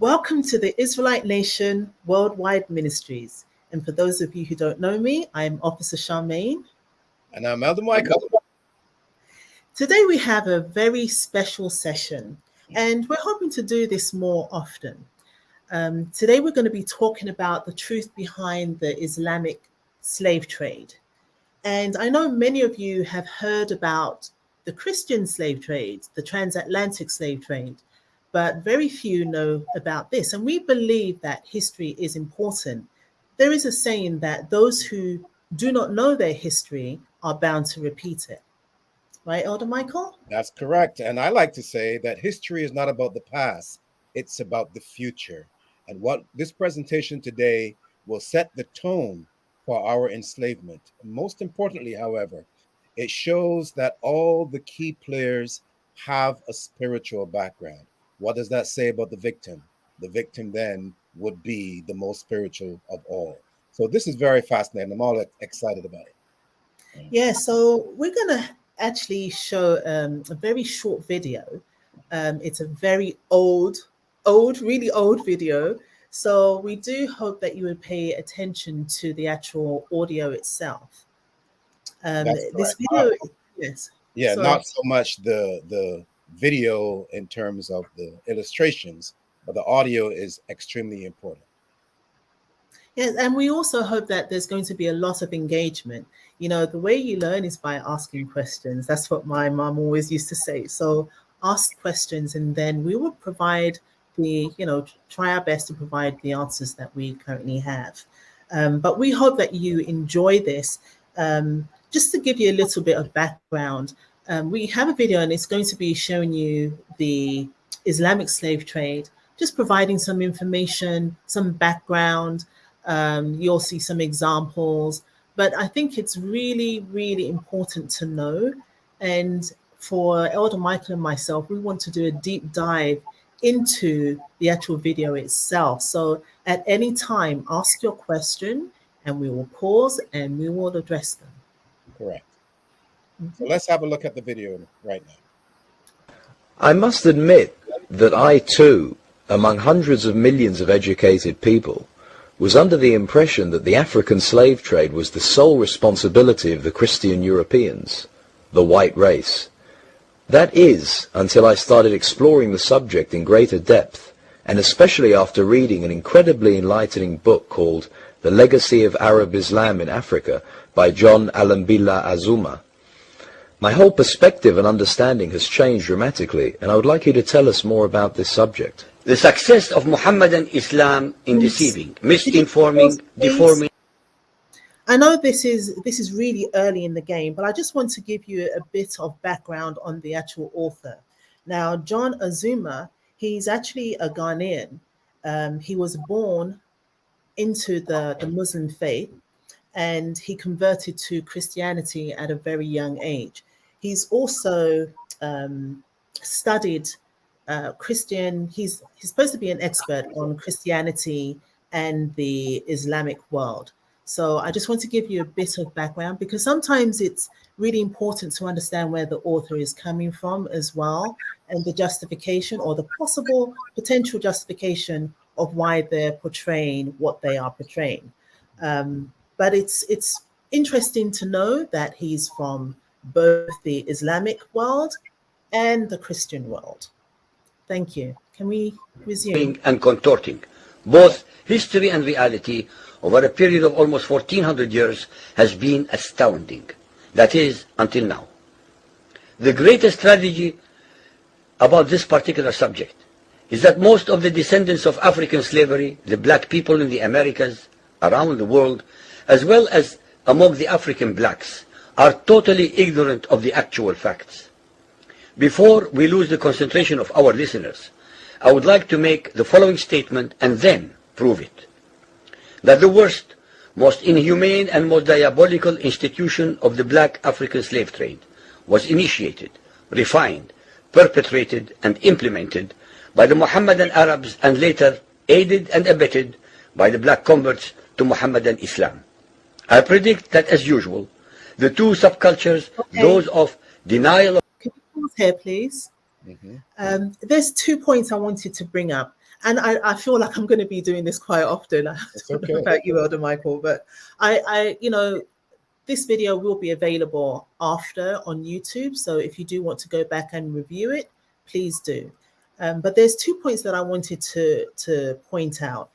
Welcome to the Israelite Nation Worldwide Ministries. And for those of you who don't know me, I'm Officer Charmaine. And I'm Elder Michael. Today we have a very special session, and we're hoping to do this more often. Today we're going to be talking about the truth behind the Islamic slave trade. And I know many of you have heard about the Christian slave trade, the transatlantic slave trade, but very few know about this. And we believe that history is important. There is a saying that those who do not know their history are bound to repeat it. Right, Elder Michael? That's correct. And I like to say that history is not about the past, it's about the future. And what this presentation today will set the tone for our enslavement. Most importantly, however, it shows that all the key players have a spiritual background. What does that say about the victim? The victim then would be the most spiritual of all. So this is very fascinating. I'm all excited about it. Yeah, so we're going to actually show a very short video. It's a very really old video. So we do hope that you would pay attention to the actual audio itself. This video, yes. Yeah, sorry. Not so much the video in terms of the illustrations, but the audio is extremely important. Yes, and we also hope that there's going to be a lot of engagement. You know, the way you learn is by asking questions. That's what my mom always used to say. So ask questions, and then we will provide try our best to provide the answers that we currently have. But we hope that you enjoy this. Just to give you a little bit of background, we have a video and it's going to be showing you the Islamic slave trade, just providing some information, some background. You'll see some examples, but I think it's really, really important to know. And for Elder Michael and myself, we want to do a deep dive into the actual video itself. So at any time, ask your question and we will pause and we will address them. Correct. So let's have a look at the video right now. I must admit that I too, among hundreds of millions of educated people, was under the impression that the African slave trade was the sole responsibility of the Christian Europeans, the white race. That is, until I started exploring the subject in greater depth, and especially after reading an incredibly enlightening book called The Legacy of Arab Islam in Africa by John Alambila Azuma. My whole perspective and understanding has changed dramatically, and I would like you to tell us more about this subject. The success of Muhammadan Islam in deceiving, misinforming, deforming. I know this is really early in the game, but I just want to give you a bit of background on the actual author. Now, John Azuma, he's actually a Ghanaian. He was born into the Muslim faith, and he converted to Christianity at a very young age. He's also studied Christian. He's supposed to be an expert on Christianity and the Islamic world. So I just want to give you a bit of background, because sometimes it's really important to understand where the author is coming from as well, and the justification or the potential justification of why they're portraying what they are portraying. But it's interesting to know that he's from both the Islamic world and the Christian world. Thank you. Can we resume? And contorting both history and reality over a period of almost 1400 years has been astounding. That is, until now. The greatest tragedy about this particular subject is that most of the descendants of African slavery, the black people in the Americas, around the world, as well as among the African blacks, are totally ignorant of the actual facts. Before we lose the concentration of our listeners, I would like to make the following statement and then prove it. That the worst, most inhumane and most diabolical institution of the black African slave trade was initiated, refined, perpetrated and implemented by the Mohammedan Arabs and later aided and abetted by the black converts to Mohammedan Islam. I predict that, as usual, the two subcultures, those of denial of... Can you pause here, please? There's 2 points I wanted to bring up, and I feel like I'm going to be doing this quite often. I don't know about you, Elder Michael, but this video will be available after on YouTube. So if you do want to go back and review it, please do. But there's 2 points that I wanted to point out.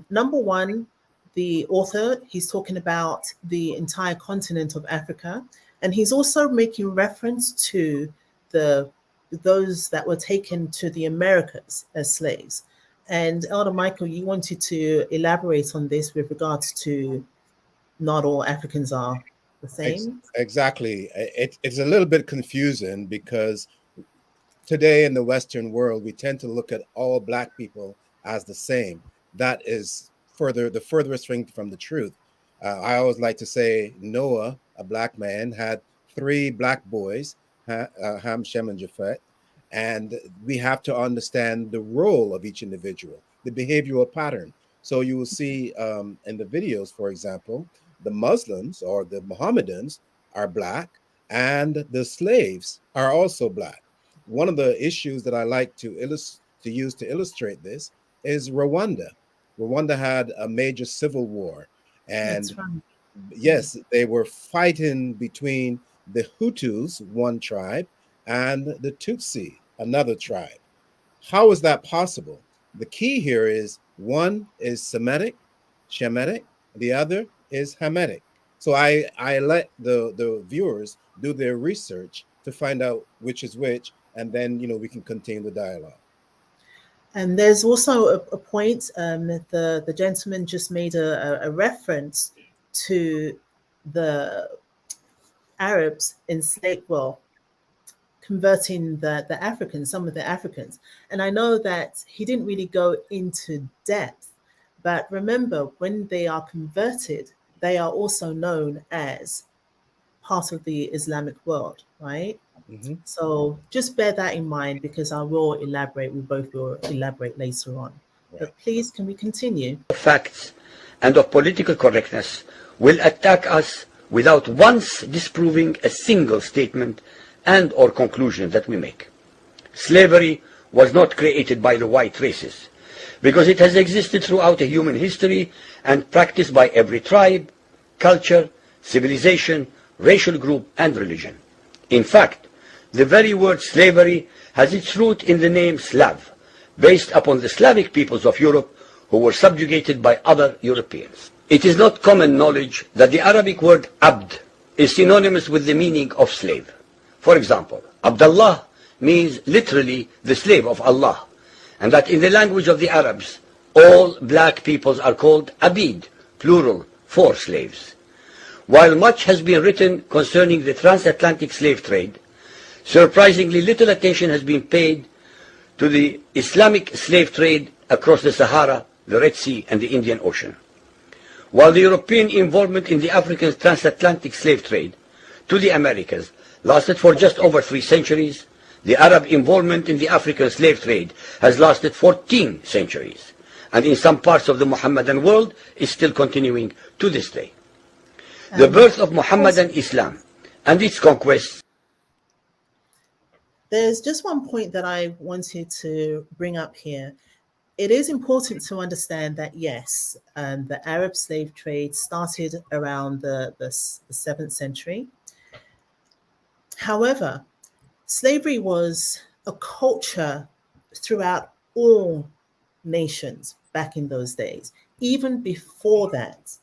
Number one, the author, he's talking about the entire continent of Africa, and he's also making reference to those that were taken to the Americas as slaves. And Elder Michael, you wanted to elaborate on this with regards to not all Africans are the same. Exactly. It's a little bit confusing because today in the Western world, we tend to look at all Black people as the same. That is the furthest thing from the truth. I always like to say Noah, a Black man, had 3 Black boys, Ham, Shem, and Japheth. And we have to understand the role of each individual, the behavioral pattern. So you will see in the videos, for example, the Muslims or the Mohammedans are Black, and the slaves are also Black. One of the issues that I like to use to illustrate this is Rwanda. Rwanda had a major civil war, and yes, they were fighting between the Hutus, one tribe, and the Tutsi, another tribe. How is that possible? The key here is one is Semitic, Shemitic, the other is Hamitic. So I let the viewers do their research to find out which is which, and then we can continue the dialogue. And there's also a point, the gentleman just made a reference to the Arabs converting the Africans, some of the Africans. And I know that he didn't really go into depth, but remember, when they are converted, they are also known as part of the Islamic world, right? So just bear that in mind, because I will elaborate. We both will elaborate later on. Right. But please, can we continue? Facts and of political correctness will attack us without once disproving a single statement and or conclusion that we make. Slavery was not created by the white races, because it has existed throughout a human history and practiced by every tribe, culture, civilization, racial group, and religion. In fact, the very word slavery has its root in the name Slav, based upon the Slavic peoples of Europe who were subjugated by other Europeans. It is not common knowledge that the Arabic word abd is synonymous with the meaning of slave. For example, Abdullah means literally the slave of Allah, and that in the language of the Arabs, all Black peoples are called abid, plural, for slaves. While much has been written concerning the transatlantic slave trade, surprisingly little attention has been paid to the Islamic slave trade across the Sahara, the Red Sea, and the Indian Ocean. While the European involvement in the African transatlantic slave trade to the Americas lasted for just over 3 centuries, the Arab involvement in the African slave trade has lasted 14 centuries, and in some parts of the Mohammedan world is still continuing to this day. The birth of Mohammedan Islam and its conquests. There's just one point that I wanted to bring up here. It is important to understand that, yes, the Arab slave trade started around the 7th century. However, slavery was a culture throughout all nations back in those days, even before that,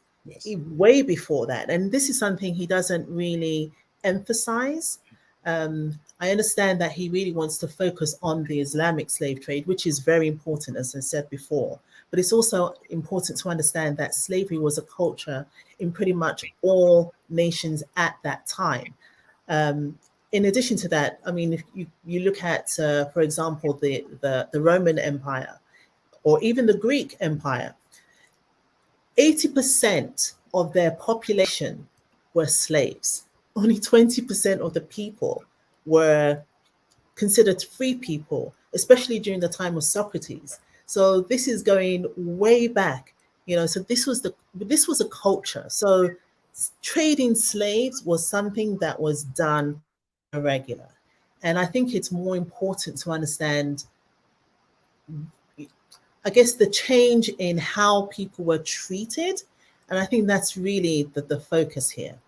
way before that. And this is something he doesn't really emphasize. I understand that he really wants to focus on the Islamic slave trade, which is very important, as I said before. But it's also important to understand that slavery was a culture in pretty much all nations at that time. In addition to that, I mean, if you look at, for example, the Roman Empire, or even the Greek Empire, 80% of their population were slaves. Only 20% of the people were considered free people, especially during the time of Socrates. So this is going way back, so this was a culture. So trading slaves was something that was done regular. And I think it's more important to understand, I guess, the change in how people were treated. And I think that's really the focus here.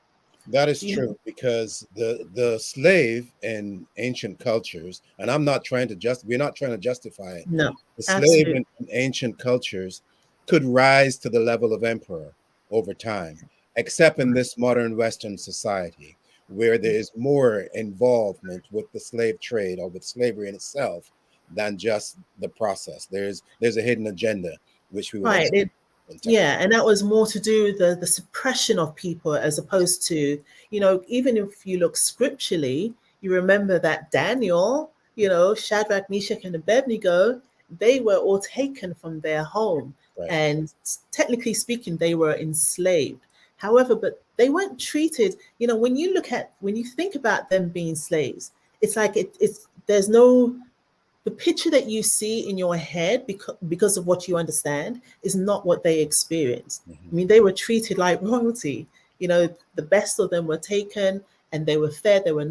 That is You know, true, because the slave in ancient cultures, and we're not trying to justify it. no, The slave absolutely. in ancient cultures could rise to the level of emperor over time, except in this modern Western society, where there is more involvement with the slave trade or with slavery in itself than just the process. There's a hidden agenda, which we will Right. explore in time. Yeah, and that was more to do with the suppression of people as opposed to, even if you look scripturally, you remember that Daniel, Shadrach, Meshach, and Abednego, they were all taken from their home. Right. And technically speaking, they were enslaved. However, but they weren't treated, when you think about them being slaves, it's like there's no, the picture that you see in your head because of what you understand is not what they experienced. I mean, they were treated like royalty. The best of them were taken and they were fed, they were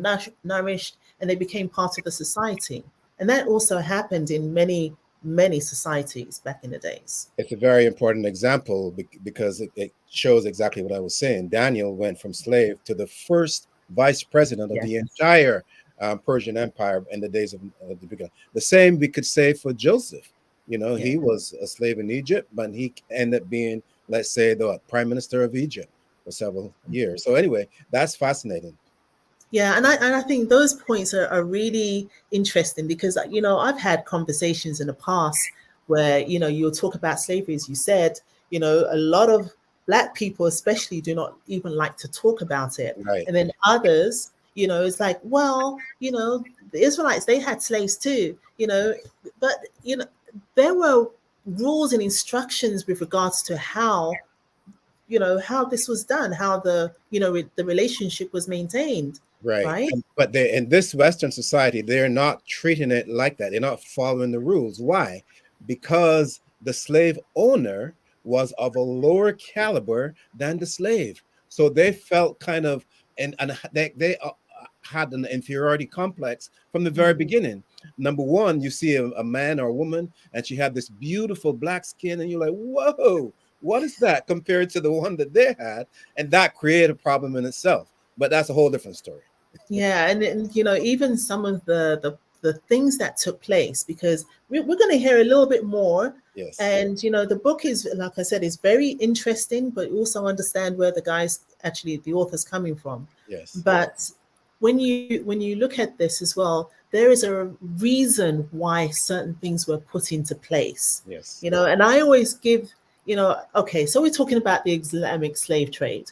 nourished, and they became part of the society. And that also happened in many, many societies back in the days. It's a very important example because it shows exactly what I was saying. Daniel went from slave to the first vice president of Yes. the entire Persian Empire in the days of the beginning. The same we could say for Joseph. He was a slave in Egypt, but he ended up being, let's say, the prime minister of Egypt for several years. So anyway, that's fascinating. Yeah, and I think those points are really interesting because I've had conversations in the past where you'll talk about slavery, as you said. A lot of Black people especially do not even like to talk about it, Right. and then others, it's like, well, the Israelites, they had slaves too, but there were rules and instructions with regards to how this was done, how the relationship was maintained. Right. Right. But in this Western society, they're not treating it like that. They're not following the rules. Why? Because the slave owner was of a lower caliber than the slave. So they felt kind of, and they had an inferiority complex from the very beginning. Number one, you see a man or a woman, and she had this beautiful black skin, and you're like, whoa, what is that compared to the one that they had? And that created a problem in itself. But that's a whole different story. Yeah, and even some of the things that took place, because we're going to hear a little bit more. Yes. And the book is, like I said, is very interesting, but also understand where the author's coming from. Yes. But when you look at this as well, there is a reason why certain things were put into place. Yes. And I always give, okay, so we're talking about the Islamic slave trade.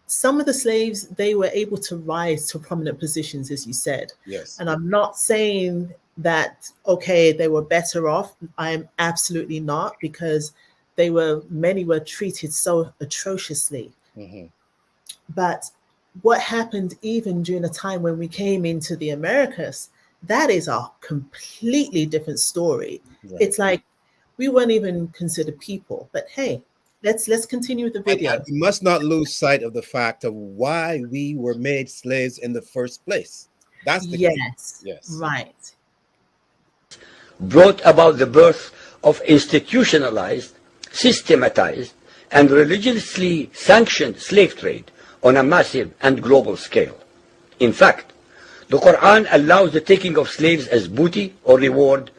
Some of the slaves, they were able to rise to prominent positions, as you said. Yes. And I'm not saying that, okay, they were better off. I'm absolutely not, because many were treated so atrociously. Mm-hmm. But what happened even during the time when we came into the Americas, that is a completely different story. Right. It's like we weren't even considered people. But hey, let's continue with the video. And we must not lose sight of the fact of why we were made slaves in the first place. That's the key. Yes. Right. Brought about the birth of institutionalized, systematized, and religiously sanctioned slave trade on a massive and global scale. In fact, the Quran allows the taking of slaves as booty or reward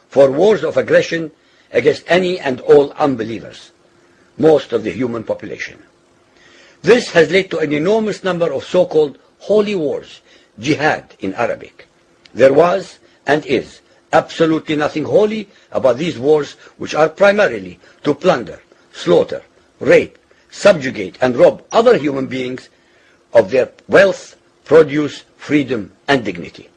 for wars of aggression against any and all unbelievers, most of the human population. This has led to an enormous number of so-called holy wars, jihad in Arabic. There was and is absolutely nothing holy about these wars, which are primarily to plunder, slaughter, rape, subjugate, and rob other human beings of their wealth, produce, freedom, and dignity.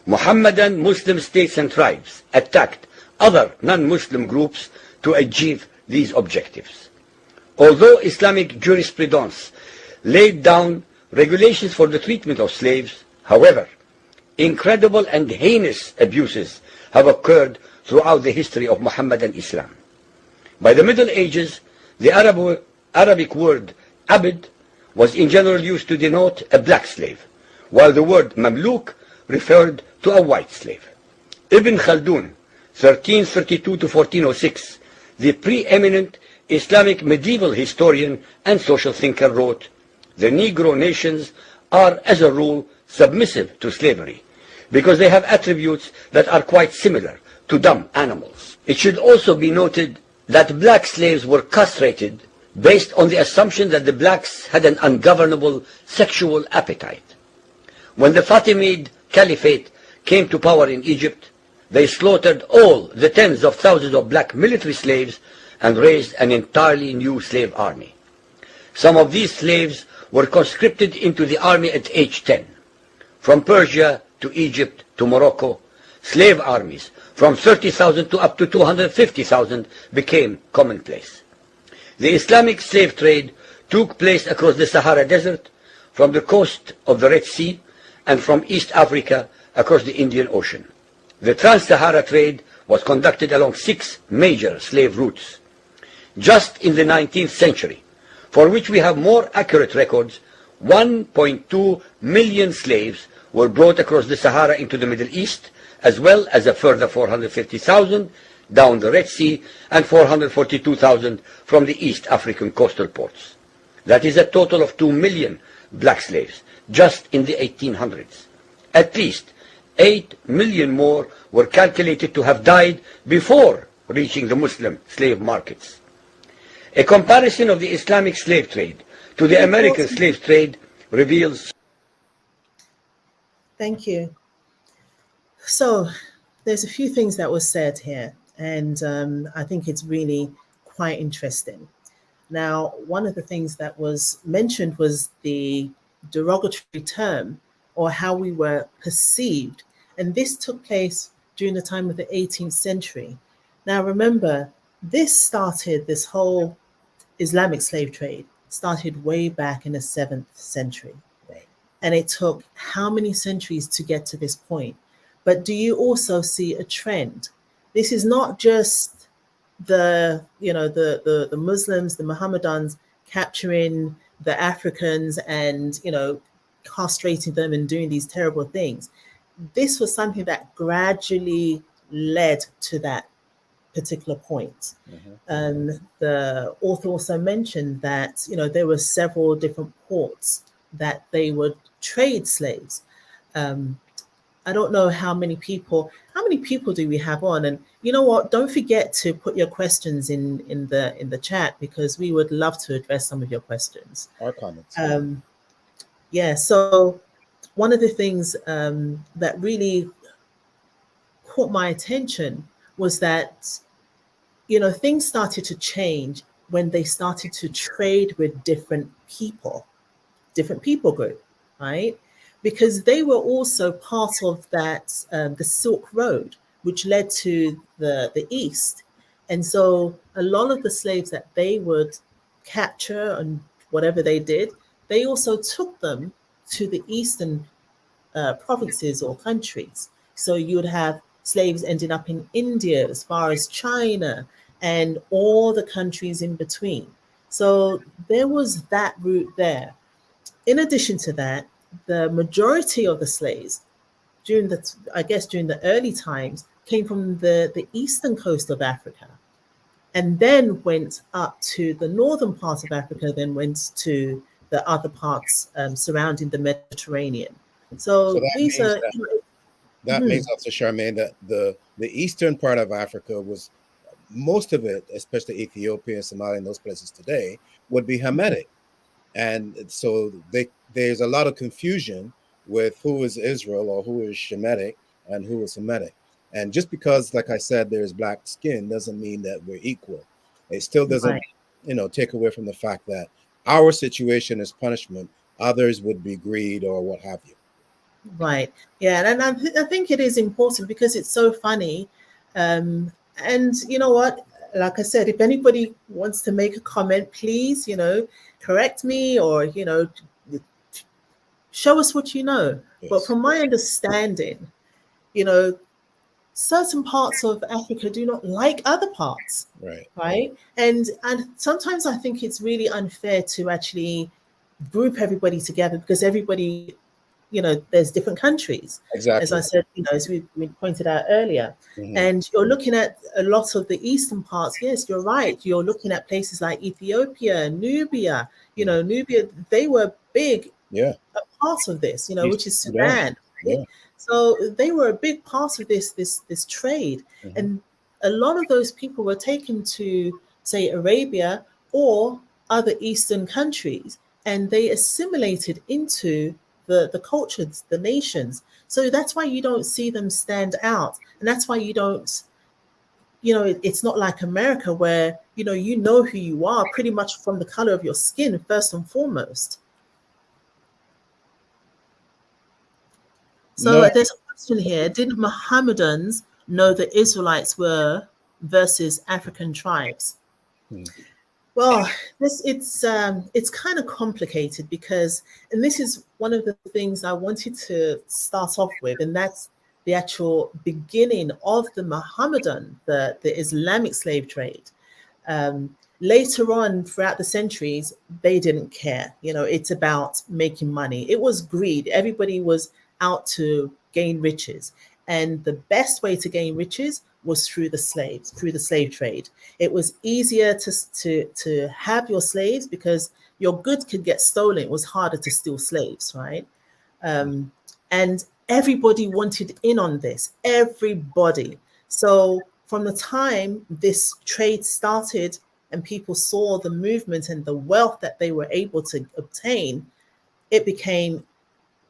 Muhammadan Muslim states and tribes attacked other non-Muslim groups to achieve these objectives. Although Islamic jurisprudence laid down regulations for the treatment of slaves, however, incredible and heinous abuses have occurred throughout the history of Muhammadan Islam. By the Middle Ages, the Arabic word abd was in general used to denote a black slave, while the word Mamluk referred to a white slave. Ibn Khaldun, 1332 to 1406, the preeminent Islamic medieval historian and social thinker, wrote, "The Negro nations are, as a rule, submissive to slavery, because they have attributes that are quite similar to dumb animals." It should also be noted that black slaves were castrated based on the assumption that the blacks had an ungovernable sexual appetite. When the Fatimid Caliphate came to power in Egypt, they slaughtered all the tens of thousands of black military slaves and raised an entirely new slave army. Some of these slaves were conscripted into the army at age 10. From Persia to Egypt to Morocco, slave armies from 30,000 to up to 250,000 became commonplace. The Islamic slave trade took place across the Sahara Desert, from the coast of the Red Sea, and from East Africa across the Indian Ocean. The Trans-Sahara Trade was conducted along 6 major slave routes. Just in the 19th century, for which we have more accurate records, 1.2 million slaves were brought across the Sahara into the Middle East, as well as a further 450,000 down the Red Sea and 442,000 from the East African coastal ports. That is a total of 2 million black slaves just in the 1800s. At least 8 million more were calculated to have died before reaching the Muslim slave markets. A comparison of the Islamic slave trade to the American slave trade reveals. Thank you. So there's a few things that were said here, and I think it's really quite interesting. Now, one of the things that was mentioned was the derogatory term, or how we were perceived, and this took place during the time of the 18th century. Now, remember, this whole Islamic slave trade started way back in the 7th century, and it took how many centuries to get to this point? But do you also see a trend? This is not just the Muslims, the Mohammedans capturing the Africans and, castrating them and doing these terrible things. This was something that gradually led to that particular point. The author also mentioned that, there were several different ports that they would trade slaves. I don't know how many people do we have on? And you know what? Don't forget to put your questions in the chat, because we would love to address some of your questions. Our comments. So one of the things that really caught my attention was that, things started to change when they started to trade with different people group, right? Because they were also part of that, the Silk Road, which led to the East. And so a lot of the slaves that they would capture and whatever they did, they also took them to the Eastern provinces or countries. So you would have slaves ending up in India, as far as China, and all the countries in between. So there was that route there. In addition to that, the majority of the slaves during the early times came from the eastern coast of Africa, and then went up to the northern part of Africa, then went to the other parts surrounding the Mediterranean. So that means, Officer Charmaine, that the eastern part of Africa was, most of it, especially Ethiopia, Somalia, and those places today, would be Hamitic. And so there's a lot of confusion with who is Israel or who is Shemitic and who is Semitic. And just because, like I said, there's black skin doesn't mean that we're equal. It still doesn't, take away from the fact that our situation is punishment. Others would be greed or what have you. Right. Yeah. And I think it is important, because it's so funny. And you know what? Like I said, if anybody wants to make a comment, please, correct me, or, show us what you know. Yes. But from my understanding, certain parts of Africa do not like other parts. Right. And sometimes I think it's really unfair to actually group everybody together, because everybody there's different countries. Exactly. As I said, as we pointed out earlier. Mhm. And you're looking at a lot of the eastern parts. Yes, you're right. You're looking at places like Ethiopia, Nubia. Nubia, they were big Yeah. a part of this, East which is Sudan. Sudan. Yeah. So they were a big part of this trade. Mhm. And a lot of those people were taken to, say, Arabia or other Eastern countries, and they assimilated into the cultures, the nations. So that's why you don't see them stand out. And that's why you don't, it's not like America where, you know who you are pretty much from the color of your skin, first and foremost. So No. there's a question here. Did Mohammedans know the Israelites were versus African tribes? Hmm. Well, it's kind of complicated because, and this is one of the things I wanted to start off with, and that's the actual beginning of the Mohammedan, the Islamic slave trade. Later on, throughout the centuries, they didn't care. It's about making money. It was greed. Everybody was out to gain riches. And the best way to gain riches was through the slave trade. It was easier to have your slaves because your goods could get stolen. It was harder to steal slaves, right? And everybody wanted in on this, everybody. So from the time this trade started and people saw the movement and the wealth that they were able to obtain, it became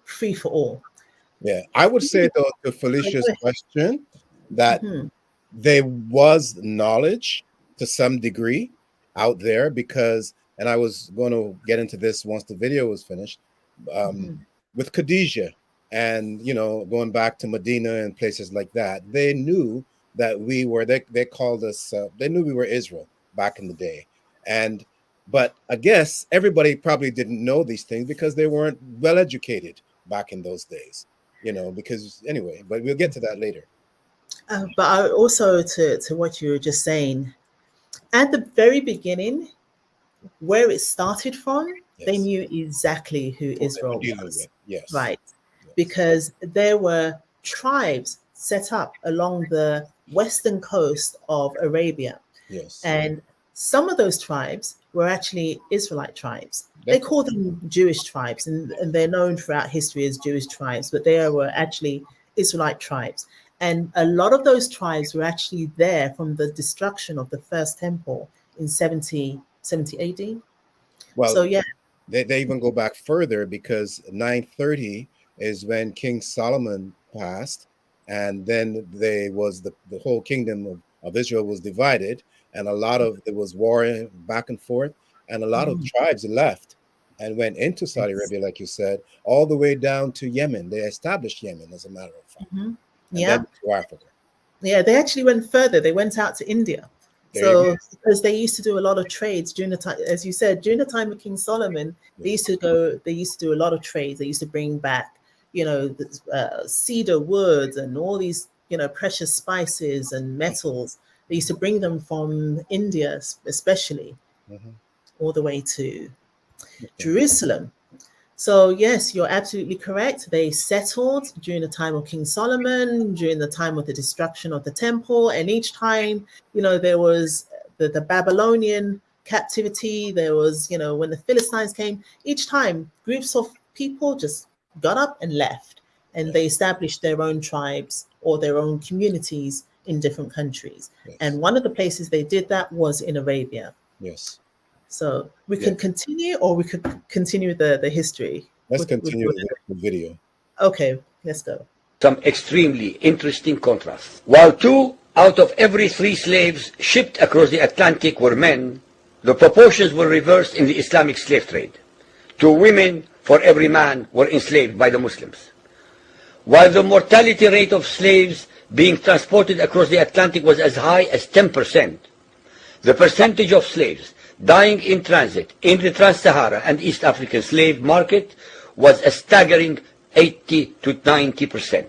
free for all. Yeah. I would say, though, to Felicia's question, that Mhm. there was knowledge to some degree out there because, and I was going to get into this once the video was finished, with Khadijah and, going back to Medina and places like that, they knew that we were, they called us, they knew we were Israel back in the day. But I guess everybody probably didn't know these things because they weren't well educated back in those days, because anyway, but we'll get to that later. But I also, to what you were just saying, at the very beginning, where it started from, they Yes. knew exactly who What they were Israel dealing was, with. Yes. right? Yes. Because there were tribes set up along the western coast of Arabia. Yes. And some of those tribes were actually Israelite tribes. They Definitely. call them Jewish tribes, and they're known throughout history as Jewish tribes, but they were actually Israelite tribes. And a lot of those tribes were actually there from the destruction of the first temple in 70 AD. Well, So, yeah. they even go back further because 930 is when King Solomon passed, and then there was the whole kingdom of Israel was divided, and there was war back and forth, and a lot of tribes left and went into Saudi Arabia, like you said, all the way down to Yemen. They established Yemen, as a matter of fact, and Yeah. then to Africa. Yeah, they actually went further. They went out to India. There you So, because they used to do a lot of trades during the time, as you said, during the time of King Solomon, they used to do a lot of trades. They used to bring back, cedar woods and all these, precious spices and metals. They used to bring them from India, especially, all the way to Jerusalem. So, yes, you're absolutely correct. They settled during the time of King Solomon, during the time of the destruction of the temple. And each time, there was the Babylonian captivity. There was, when the Philistines came, each time groups of people just got up and left. And they established their own tribes or their own communities in different countries. Yes. And one of the places they did that was in Arabia. Yes. So we can continue, or we could continue the history. Let's continue the video. Okay, let's go. Some extremely interesting contrasts. While 2 out of every 3 slaves shipped across the Atlantic were men, the proportions were reversed in the Islamic slave trade. 2 women for every man were enslaved by the Muslims. While the mortality rate of slaves being transported across the Atlantic was as high as 10%, the percentage of slaves dying in transit in the Trans-Sahara and East African slave market was a staggering 80 to 90%.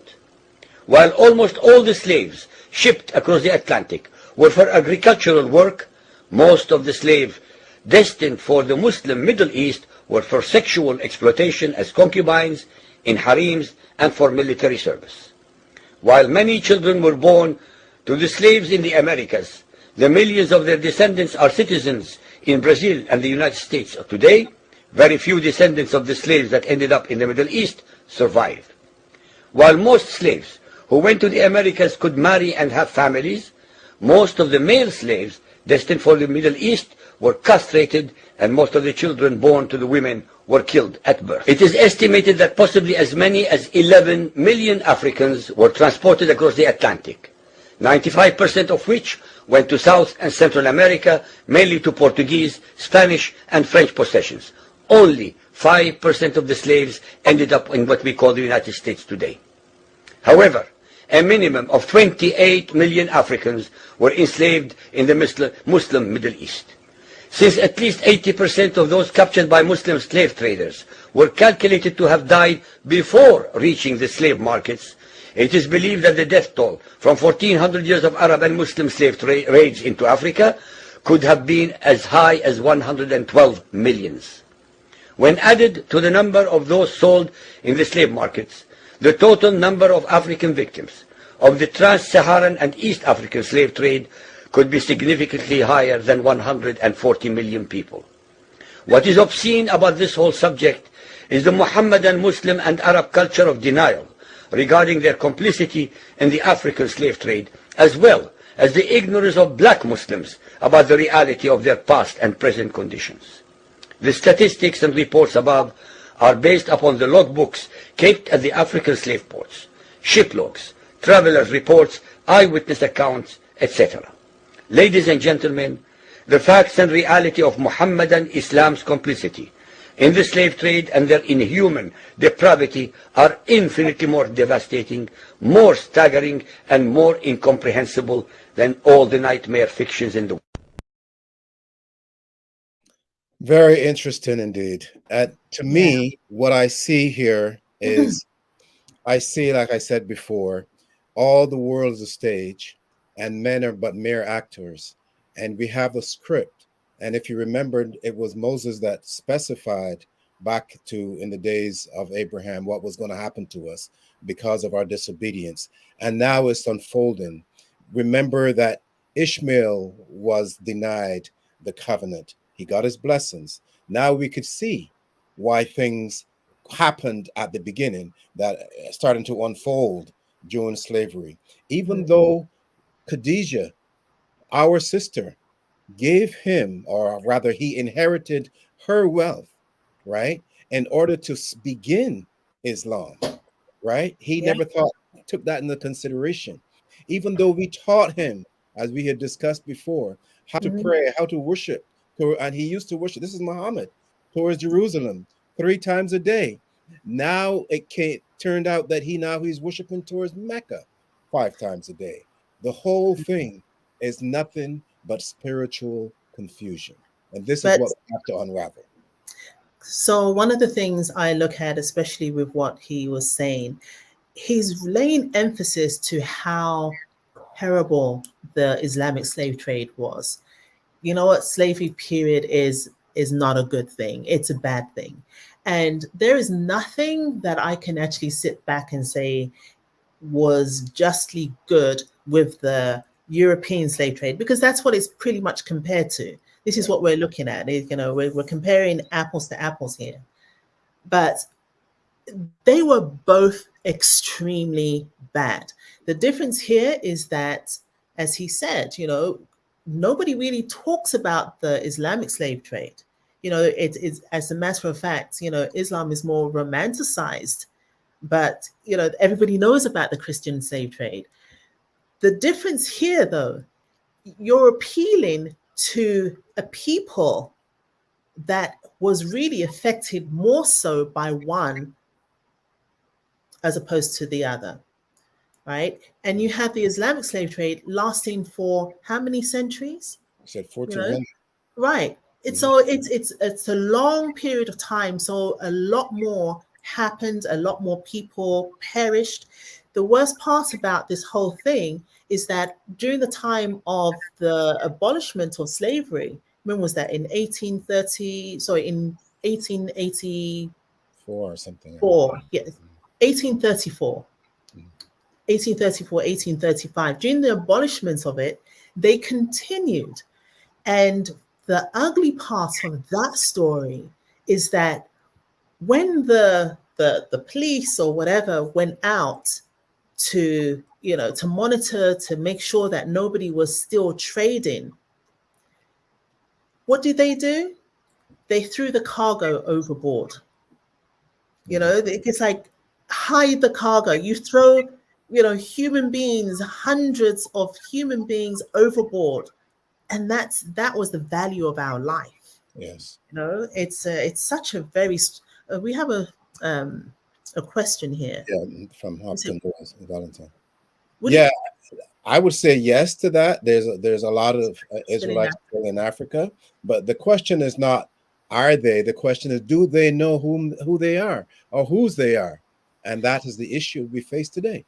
While almost all the slaves shipped across the Atlantic were for agricultural work, most of the slaves destined for the Muslim Middle East were for sexual exploitation as concubines, in harems, and for military service. While many children were born to the slaves in the Americas, the millions of their descendants are citizens in Brazil and the United States. Today, very few descendants of the slaves that ended up in the Middle East survived. While most slaves who went to the Americas could marry and have families, most of the male slaves destined for the Middle East were castrated, and most of the children born to the women were killed at birth. It is estimated that possibly as many as 11 million Africans were transported across the Atlantic, 95% of which went to South and Central America, mainly to Portuguese, Spanish, and French possessions. Only 5% of the slaves ended up in what we call the United States today. However, a minimum of 28 million Africans were enslaved in the Muslim Middle East. Since at least 80% of those captured by Muslim slave traders were calculated to have died before reaching the slave markets, it is believed that the death toll from 1400 years of Arab and Muslim slave raids into Africa could have been as high as 112 millions. When added to the number of those sold in the slave markets, the total number of African victims of the Trans-Saharan and East African slave trade could be significantly higher than 140 million people. What is obscene about this whole subject is the Mohammedan, Muslim, and Arab culture of denial regarding their complicity in the African slave trade, as well as the ignorance of black Muslims about the reality of their past and present conditions. The statistics and reports above are based upon the logbooks kept at the African slave ports, ship logs, travelers' reports, eyewitness accounts, etc. Ladies and gentlemen, the facts and reality of Mohammedan Islam's complicity in the slave trade and their inhuman depravity are infinitely more devastating, more staggering, and more incomprehensible than all the nightmare fictions in the world. Very interesting indeed. To me, what I see here is I see, like I said before, all the world is a stage and men are but mere actors. And we have a script. And if you remembered, it was Moses that specified back to in the days of Abraham what was going to happen to us because of our disobedience. And now it's unfolding. Remember that Ishmael was denied the covenant. He got his blessings. Now we could see why things happened at the beginning that starting to unfold during slavery. Even though Khadijah, our sister, gave him, or rather he inherited her wealth, right, in order to begin Islam, right? He never took that into consideration. Even though we taught him, as we had discussed before, how to pray, how to worship, and he used to worship, this is Muhammad, towards Jerusalem 3 times a day. Now turned out that he's worshiping towards Mecca 5 times a day. The whole thing is nothing but spiritual confusion. And this is what we have to unravel. So one of the things I look at, especially with what he was saying, he's laying emphasis to how terrible the Islamic slave trade was. You know what? Slavery period is not a good thing. It's a bad thing. And there is nothing that I can actually sit back and say was justly good with the European slave trade, because that's what it's pretty much compared to. This is what we're looking at. We're comparing apples to apples here. But they were both extremely bad. The difference here is that, as he said, nobody really talks about the Islamic slave trade. It's, as a matter of fact, Islam is more romanticized, but everybody knows about the Christian slave trade. The difference here, though, you're appealing to a people that was really affected more so by one as opposed to the other, right? And you have the Islamic slave trade lasting for how many centuries? I said 41. Right. It's a long period of time. So a lot more happened, a lot more people perished. The worst part about this whole thing is that during the time of the abolishment of slavery, when was that? In 1880, or something. 4, yes. 1834. 1834, 1835. During the abolishment of it, they continued. And the ugly part of that story is that when the police or whatever went out to, to monitor, to make sure that nobody was still trading, what did they do? They threw the cargo overboard. It's like, hide the cargo. You throw, human beings, hundreds of human beings overboard, and that was the value of our life. Yes. It's such a very. We have a question here. Yeah, from Hopton Valentine. Would Yeah, I would say yes to that. There's a lot of Israelites still in Africa, but the question is not are they? The question is, do they know who they are or whose they are? And that is the issue we face today.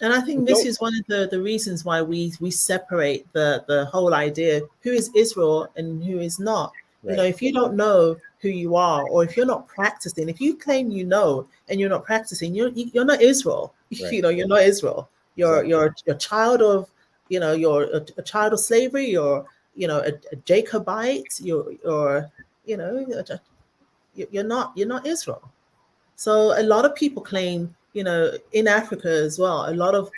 And I think this is one of the reasons why we separate the whole idea, who is Israel and who is not. Right. If you don't know who you are, or if you're not practicing, if you claim you know and you're not practicing, you're not Israel. Right. You're not Israel. You're a child of, you're a child of slavery. You're a Jacobite. You're not Israel. So a lot of people claim, in Africa as well, a lot of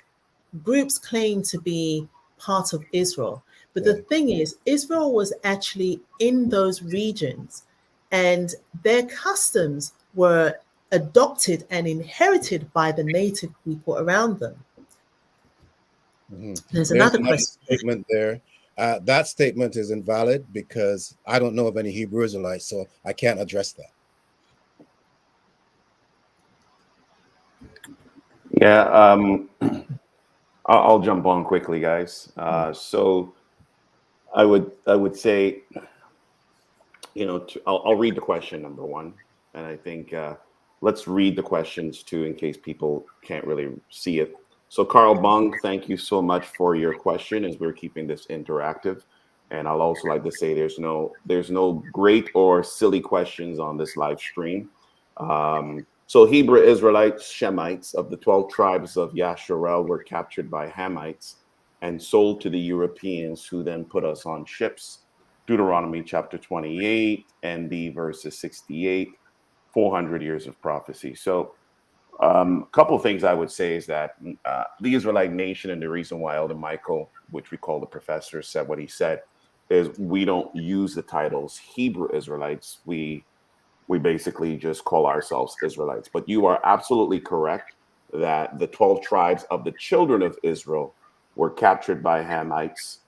groups claim to be part of Israel. But the thing is, Israel was actually in those regions, and their customs were adopted and inherited by the native people around them. Mm-hmm. There's another question. Statement there. That statement is invalid because I don't know of any Hebrew Israelites, so I can't address that. Yeah, I'll jump on quickly, guys. So I would say, I'll read the question, number one, and I think let's read the questions too, in case people can't really see it. So Carl Bung, thank you so much for your question, as we're keeping this interactive. And I'll also like to say there's no great or silly questions on this live stream. So Hebrew Israelites, Shemites of the 12 tribes of Yasharel were captured by Hamites and sold to the Europeans, who then put us on ships. Deuteronomy chapter 28 and the verses 68, 400 years of prophecy. So a couple of things I would say is that the Israelite nation, and the reason why Elder Michael, which we call the professor, said what he said, is we don't use the titles Hebrew Israelites. We basically just call ourselves Israelites. But you are absolutely correct that the 12 tribes of the children of Israel were captured by Hamites,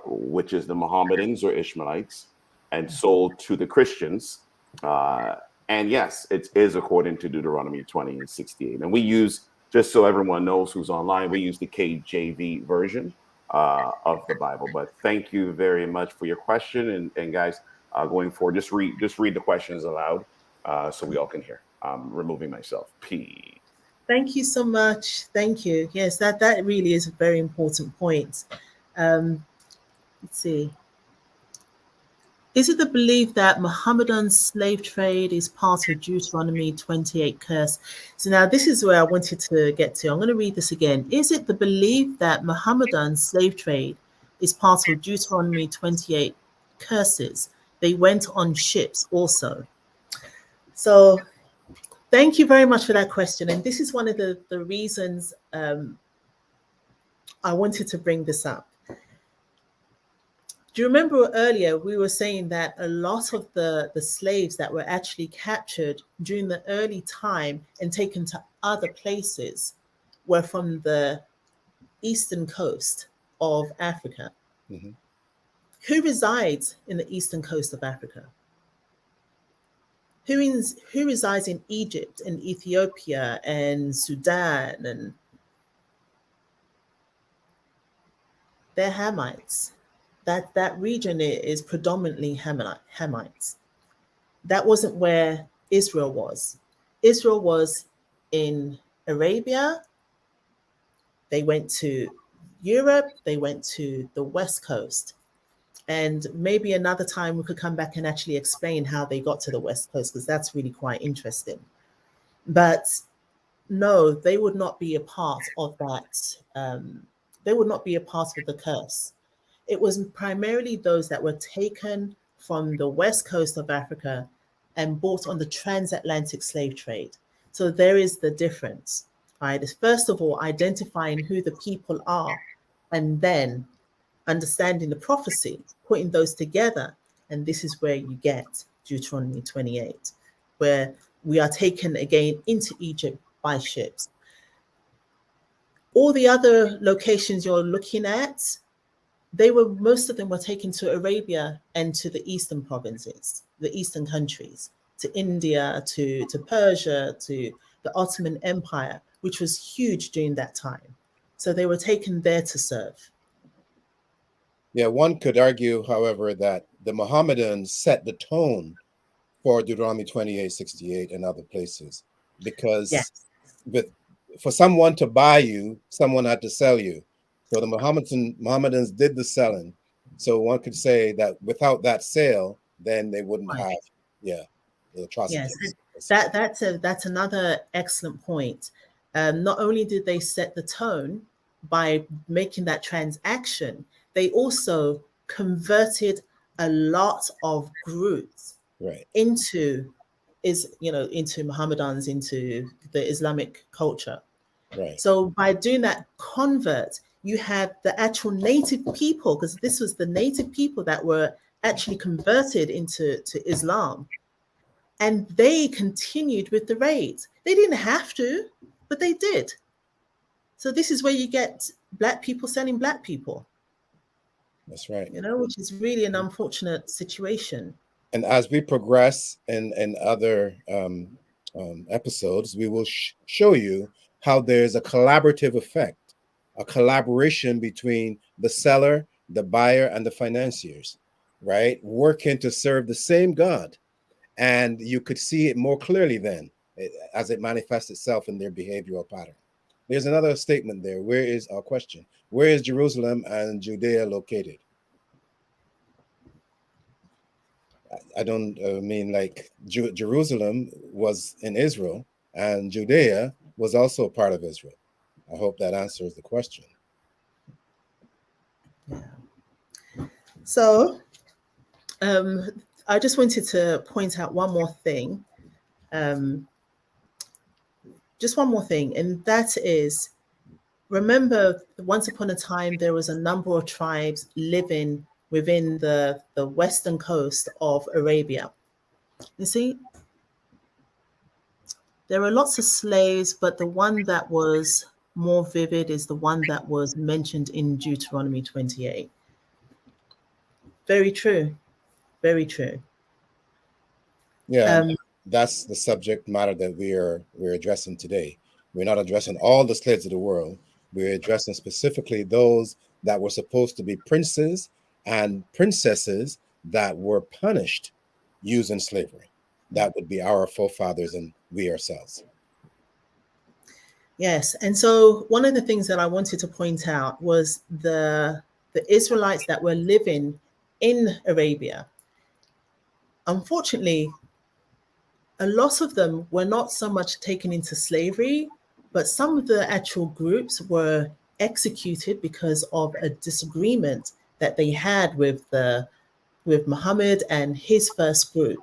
which is the Mohammedans or Ishmaelites, and sold to the Christians. And yes, it is according to Deuteronomy 20 and 68. And we use, just so everyone knows who's online, we use the KJV version of the Bible. But thank you very much for your question. And guys, going forward, just read the questions aloud so we all can hear. I'm removing myself. P. Thank you so much. Thank you. Yes, that really is a very important point. Let's see. Is it the belief that Mohammedan slave trade is part of Deuteronomy 28 curse? So now this is where I wanted to get to. I'm going to read this again. Is it the belief that Mohammedan slave trade is part of Deuteronomy 28 curses? They went on ships also. So thank you very much for that question. And this is one of the reasons I wanted to bring this up. Do you remember earlier we were saying that a lot of the slaves that were actually captured during the early time and taken to other places were from the eastern coast of Africa? Mm-hmm. Who resides in the eastern coast of Africa? Who resides in Egypt and Ethiopia and Sudan? And they're Hamites. That region is predominantly Hamites. That wasn't where Israel was. Israel was in Arabia. They went to Europe. They went to the West Coast. And maybe another time we could come back and actually explain how they got to the West Coast, because that's really quite interesting. But No, they would not be a part of that. They would not be a part of the curse. It was primarily those that were taken from the west coast of Africa and bought on the transatlantic slave trade. So there is the difference, right? It's first of all identifying who the people are, and then understanding the prophecy, putting those together. And this is where you get Deuteronomy 28, where we are taken again into Egypt by ships. All the other locations you're looking at, most of them were taken to Arabia and to the eastern provinces, the eastern countries, to India, to Persia, to the Ottoman Empire, which was huge during that time. So they were taken there to serve. Yeah, one could argue, however, that the Mohammedans set the tone for Deuteronomy 28:68 and other places, because Yes. for someone to buy you, someone had to sell you. So the Mohammedans did the selling. So one could say that without that sale, then they wouldn't Right. have, the Yes, atrocities. that's another excellent point. Not only did they set the tone by making that transaction, they also converted a lot of groups Right. into into Mohammedans, into the Islamic culture. Right. So by doing that convert, you have the actual native people, because this was the native people that were actually converted to Islam, and they continued with the raids. They didn't have to, but they did. So this is where you get black people selling black people, That's right. which is really an unfortunate situation. And as we progress in other episodes, we will show you how there's a collaborative effect, a collaboration between the seller, the buyer, and the financiers, right? Working to serve the same God. And you could see it more clearly then as it manifests itself in their behavioral pattern. There's another statement there. Where is our question? Where is Jerusalem and Judea located? I don't mean like Jerusalem was in Israel and Judea was also a part of Israel. I hope that answers the question. Yeah. So I just wanted to point out one more thing. Just one more thing, and that is, remember, once upon a time, there was a number of tribes living within the western coast of Arabia. You see, there were lots of slaves, but the one that was more vivid is the one that was mentioned in Deuteronomy 28. Very true. Very true. Yeah, Um, that's the subject matter that we're addressing today. We're not addressing all the slaves of the world. We're addressing specifically those that were supposed to be princes and princesses that were punished using slavery. That would be our forefathers and we ourselves. yes. And so one of the things that I wanted to point out was the Israelites that were living in Arabia. Unfortunately, a lot of them were not so much taken into slavery, but some of the actual groups were executed because of a disagreement that they had with Muhammad and his first group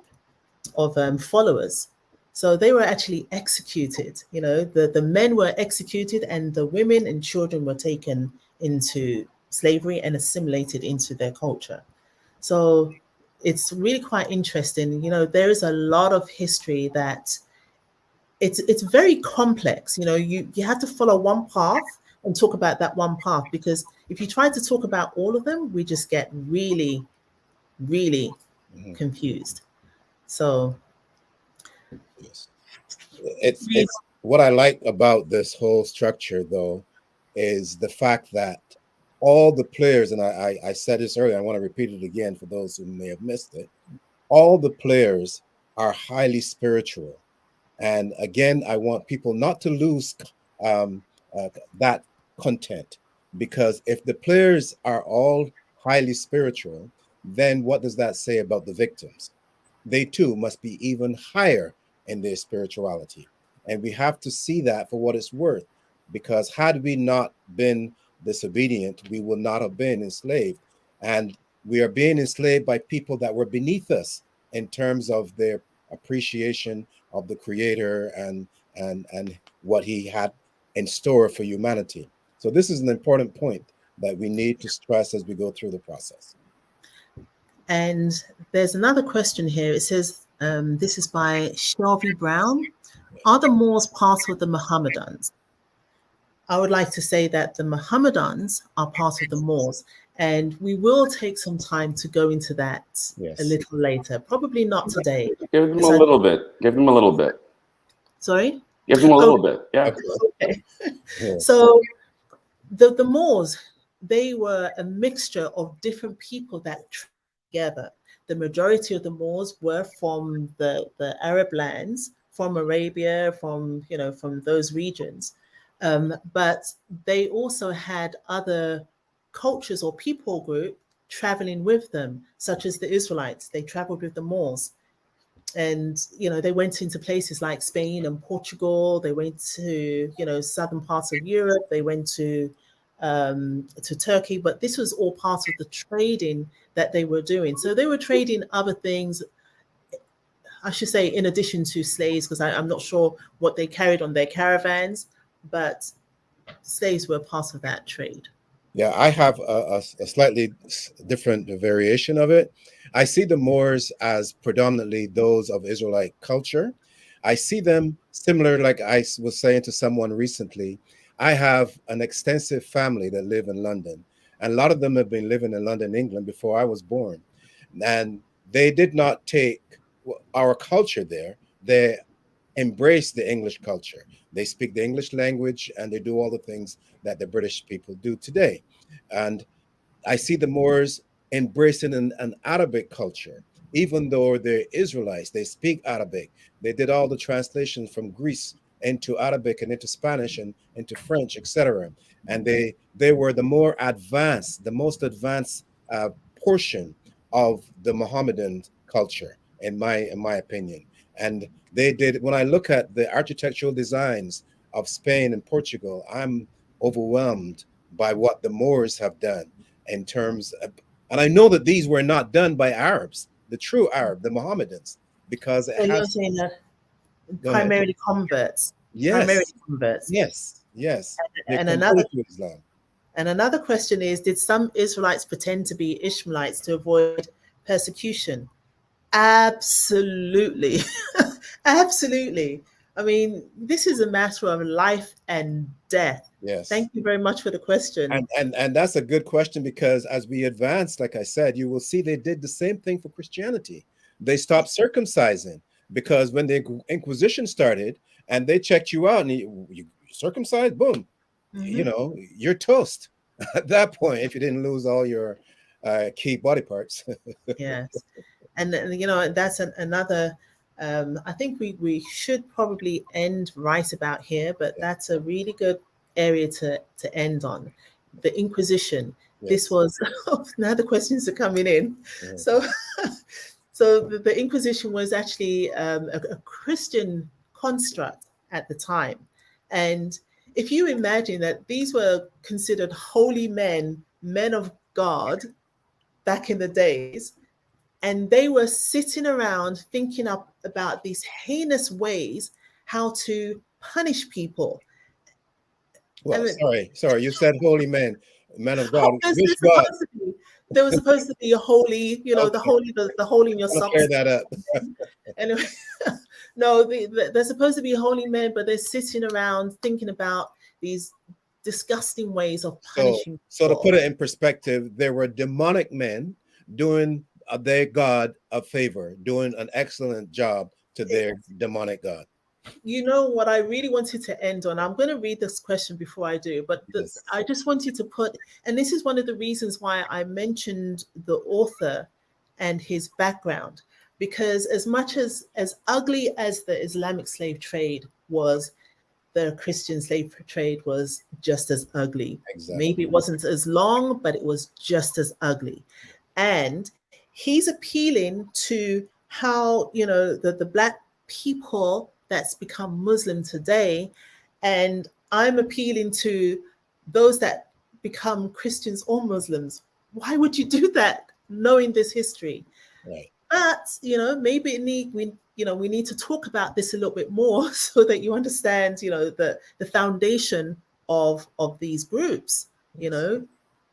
of followers. So they were actually executed. The men were executed, and the women and children were taken into slavery and assimilated into their culture. So it's really quite interesting. There is a lot of history that it's very complex. You have to follow one path and talk about that one path, because if you try to talk about all of them, we just get really, really confused. So Yes. It's what I like about this whole structure, though, is the fact that all the players, and I said this earlier, I want to repeat it again for those who may have missed it. All the players are highly spiritual. And again, I want people not to lose that content, because if the players are all highly spiritual, then what does that say about the victims? They too must be even higher in their spirituality. And we have to see that for what it's worth, because had we not been disobedient, we would not have been enslaved. And we are being enslaved by people that were beneath us in terms of their appreciation of the Creator and what He had in store for humanity. So this is an important point that we need to stress as we go through the process. And there's another question here. It says, this is by Shelby Brown. Are the Moors part of the Mohammedans? I would like to say that the Mohammedans are part of the Moors, and we will take some time to go into that a little later. Probably not today. Give them a little bit. Give them a little bit. Sorry? Give them a little bit. Yeah. Okay. Yeah. So the Moors, they were a mixture of different people that together. The majority of the Moors were from the Arab lands, from Arabia, from those regions. But they also had other cultures or people group traveling with them, such as the Israelites. They traveled with the Moors. And, they went into places like Spain and Portugal. They went to, southern parts of Europe. They went to Turkey. But this was all part of the trading that they were doing. So they were trading other things, I should say, in addition to slaves, because I'm not sure what they carried on their caravans, but slaves were part of that trade. Yeah, I have a slightly different variation of it. I see the Moors as predominantly those of Israelite culture. I see them similar, like I was saying to someone recently. I have an extensive family that live in London, and a lot of them have been living in London, England, before I was born. And they did not take our culture there. They embrace the English culture. They speak the English language, and they do all the things that the British people do today. And I see the Moors embracing an Arabic culture. Even though they're Israelites, they speak Arabic. They did all the translations from Greece into Arabic and into Spanish and into French, etc. And they were the more advanced, the most advanced portion of the Mohammedan culture, in my opinion. And they did, when I look at the architectural designs of Spain and Portugal, I'm overwhelmed by what the Moors have done in terms of, and I know that these were not done by Arabs, the true Arab, the Mohammedans, because it you're has saying that primarily converts. Yes. Primarily converts. Yes. And another question is, did some Israelites pretend to be Ishmaelites to avoid persecution? Absolutely. Absolutely. I mean, this is a matter of life and death. Yes. Thank you very much for the question. And that's a good question, because as we advance, like I said, you will see they did the same thing for Christianity. They stopped circumcising, because when the Inquisition started and they checked you out and you circumcised, boom, you're toast at that point if you didn't lose all your key body parts. Yes. And that's another, I think we should probably end right about here, but that's a really good area to end on. The Inquisition. Yes. This was, now the questions are coming in. Yes. So the Inquisition was actually a Christian construct at the time. And if you imagine that these were considered holy men of God back in the days, and they were sitting around thinking up about these heinous ways how to punish people. Well, sorry, you said holy men of God. Which God? There was supposed to be a holy, okay. the holy in your socks. Clear that up. Anyway, no, they're supposed to be holy men, but they're sitting around thinking about these disgusting ways of punishing. So to put it in perspective, there were demonic men doing their God a favor, doing an excellent job to their demonic God. You know what I really wanted to end on? I'm going to read this question before I do, but I just wanted to put, and this is one of the reasons why I mentioned the author and his background, because as much as ugly as the Islamic slave trade was, the Christian slave trade was just as ugly. Exactly. Maybe it wasn't as long, but it was just as ugly. And he's appealing to how, the Black people that's become Muslim today. And I'm appealing to those that become Christians or Muslims. Why would you do that, knowing this history? Right. But maybe we need to talk about this a little bit more so that you understand, the foundation of these groups,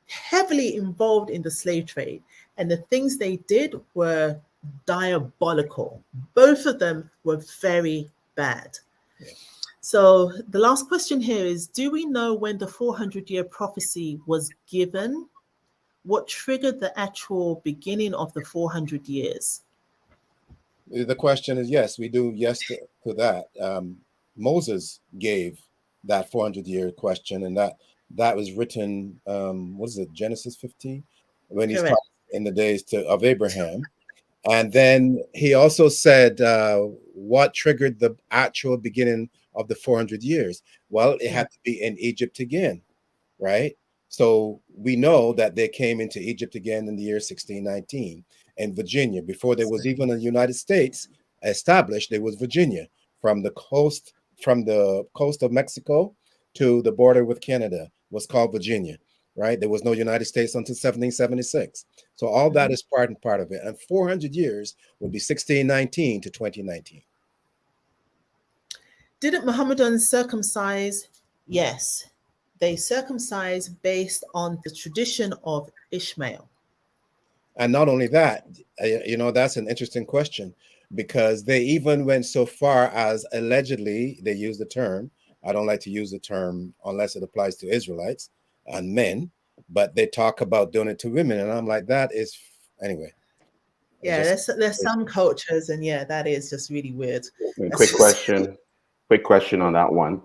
heavily involved in the slave trade, and the things they did were diabolical. Both of them were very bad. Yeah. So the last question here is, do we know when the 400-year prophecy was given? What triggered the actual beginning of the 400 years? The question is, yes, we do. Yes to that. Moses gave that 400-year question, and that was written. What is it? Genesis 15, when he's Correct. talking in the days of Abraham, and then he also said what triggered the actual beginning of the 400 years. Well, it had to be in Egypt again, right? So we know that they came into Egypt again in the year 1619 in Virginia. Before there was even a United States established, there was Virginia from the coast of Mexico to the border with Canada was called Virginia, right? There was no United States until 1776. So all that is part of it. And 400 years would be 1619 to 2019. Didn't Mohammedans circumcise? Yes. They circumcised based on the tradition of Ishmael. And not only that, that's an interesting question, because they even went so far as allegedly, they use the term, I don't like to use the term unless it applies to Israelites and men, but they talk about doing it to women. And I'm like, that is, anyway. Yeah, there's some cultures, and yeah, that is just really weird. Quick question on that one.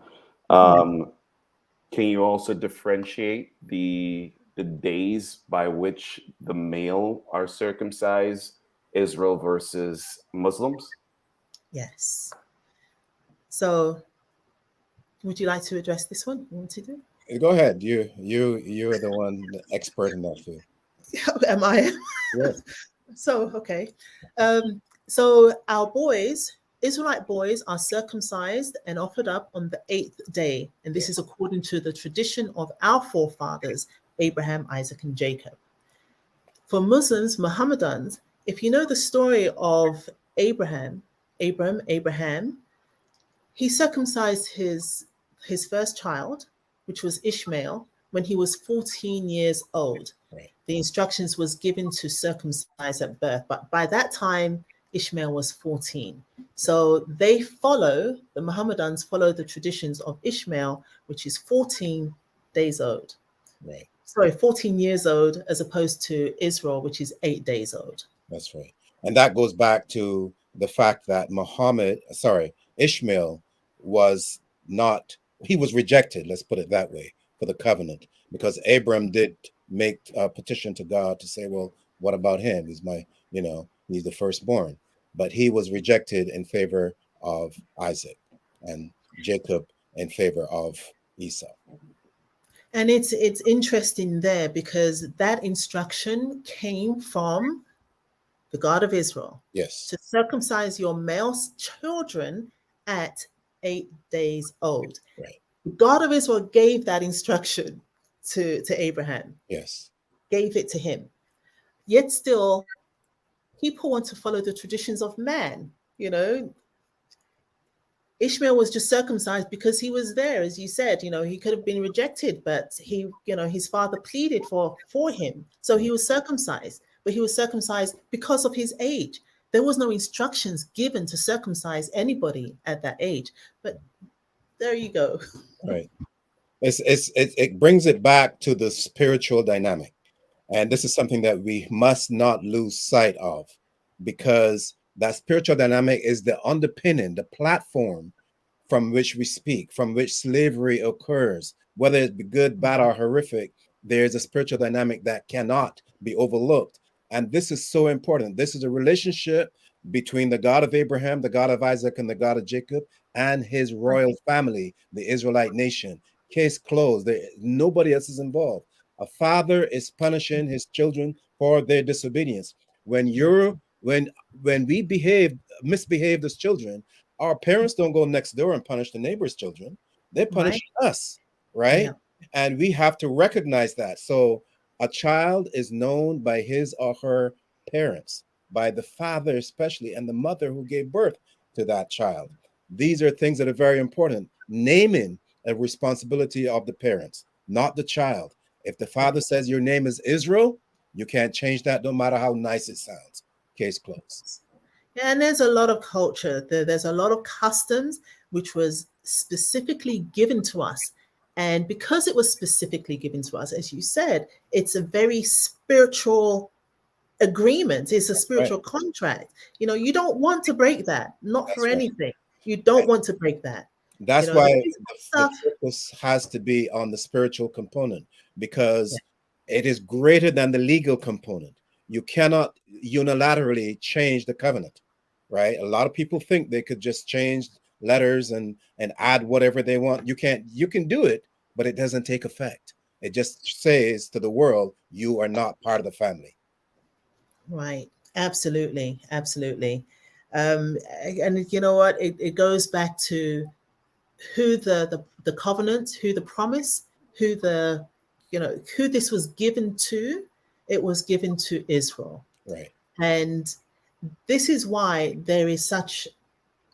Can you also differentiate the days by which the male are circumcised, Israel versus Muslims? Yes. So, would you like to address this one? You want to do? Go ahead. You're the one, the expert in that field. Am I? Yes. So, okay. So our boys, Israelite boys, are circumcised and offered up on the 8th day. And this is according to the tradition of our forefathers, Abraham, Isaac, and Jacob. For Muslims, Mohammedans, if you know the story of Abraham, he circumcised his first child, which was Ishmael, when he was 14 years old. Right. The instructions was given to circumcise at birth, but by that time, Ishmael was 14. So the Mohammedans follow the traditions of Ishmael, which is 14 days old. Right. Sorry, 14 years old, as opposed to Israel, which is 8 days old. That's right. And that goes back to the fact that Ishmael was rejected, let's put it that way, for the covenant, because Abram did make a petition to God to say, well, what about him? He's he's the firstborn. But he was rejected in favor of Isaac, and Jacob in favor of Esau. And it's interesting there, because that instruction came from the God of Israel. Yes. To circumcise your male children at 8 days old. Right. The God of Israel gave that instruction to Abraham. Yes. Gave it to him. Yet still, people want to follow the traditions of man. Ishmael was just circumcised because he was there, as you said. He could have been rejected, but his father pleaded for him, so he was circumcised. But he was circumcised because of his age. There was no instructions given to circumcise anybody at that age. But there you go. Right. It brings it back to the spiritual dynamic. And this is something that we must not lose sight of, because that spiritual dynamic is the underpinning, the platform from which we speak, from which slavery occurs. Whether it be good, bad, or horrific, there's a spiritual dynamic that cannot be overlooked. And this is so important. This is a relationship between the God of Abraham, the God of Isaac, and the God of Jacob, and his royal family, the Israelite nation. Case closed. Nobody else is involved. A father is punishing his children for their disobedience. When we misbehave as children, Our parents don't go next door and punish the neighbor's children. They punish Right. us, right? Yeah. And we have to recognize that. So a child is known by his or her parents, by the father especially, and the mother who gave birth to that child. These are things that are very important. Naming a responsibility of the parents, not the child. If the father says your name is Israel, you can't change that, no matter how nice it sounds. Case closed. Yeah, and there's a lot of culture. There's a lot of customs which was specifically given to us. And because it was specifically given to us, as you said, it's a very spiritual agreement. It's a Right. spiritual contract. You don't want to break that, not for That's right. anything. You don't want to break that. That's The why physical the stuff. focus has to be on the spiritual component, Yeah, because it is greater than the legal component. You cannot unilaterally change the covenant, right? A lot of people think they could just change letters and add whatever they want. You can't. You can do it, but it doesn't take effect. It just says to the world, you are not part of the family. right. Absolutely. Absolutely. And you know what? It goes back to who the covenant, who the promise, who the who this was given to. It was given to Israel. Right. And this is why there is such